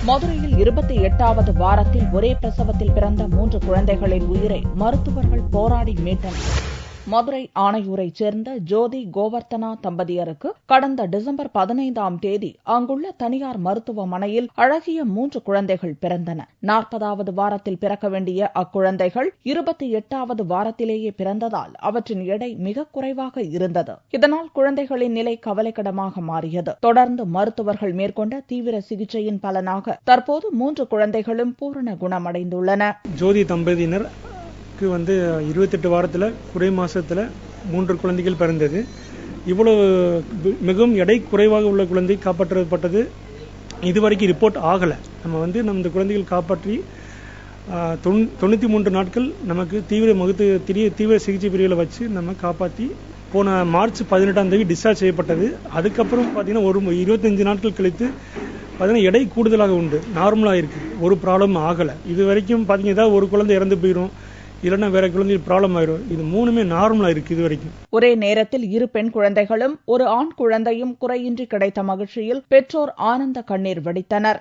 மதுரையில் 28வது வாரத்தில் ஒரே பிரசவத்தில் பிறந்த 3 குழந்தைகளின் உயிரை மருத்துவர்கள் போராடி மீட்டனர். மதுரை ஆணையூரைச் சேர்ந்த ஜோதி கோவர்த்தனா தம்பதியருக்கு கடந்த டிசம்பர் 15ஆம் தேதி அங்குள்ள தனியார் மருத்துவமனையில் அழகிய 3 குழந்தைகள் பிறந்தன. 40வது வாரத்தில் பிறக்க வேண்டிய அக்குழந்தைகள் 28வது வாரத்திலேயே பிறந்ததால் அவற்றின் எடை மிக குறைவாக இருந்தது. இதனால் குழந்தைகளின் நிலை கவலைக்கிடமாக மாறியது. தொடர்ந்து மருத்துவர்கள் மேற்கொண்ட தீவிர சிகிச்சையின் பலனாக தற்போது 3 குழந்தைகளும் பூரண குணமடைந்துள்ளன. ஜோதி தம்பதியினர் 28 வாரத்தில் குறை மாசத்துல 3 குழந்தைகள் பிறந்தது. இவ்வளவு மிகவும் எடை குறைவாக உள்ள குழந்தை காப்பாற்றப்பட்டது இதுவரைக்கும் ரிப்போர்ட் ஆகலை. நம்ம இந்த குழந்தைகள் காப்பாற்றி 93 நாட்கள் நமக்கு தீவிர சிகிச்சை பிரிவுகளை வச்சு நம்ம காப்பாற்றி போன மார்ச் 18ஆம் தேதி டிஸ்சார்ஜ் செய்யப்பட்டது. அதுக்கப்புறம் பார்த்தீங்கன்னா ஒரு 25 நாட்கள் கழித்து பார்த்தீங்கன்னா எடை கூடுதலாக உண்டு, நார்மலாக இருக்கு, ஒரு ப்ராப்ளம் ஆகலை. இது வரைக்கும் பார்த்தீங்கன்னா ஒரு குழந்தை இறந்து போயிடும், இல்லைன்னா வேற குழந்தை ப்ராப்ளம் ஆயிரும். இது மூணுமே நார்மலா இருக்கு இது வரைக்கும். ஒரே நேரத்தில் 2 பெண் குழந்தைகளும் ஒரு ஆண் குழந்தையும் குறையின்றி கிடைத்த மகிழ்ச்சியில் பெற்றோர் ஆனந்த கண்ணீர் வடித்தனர்.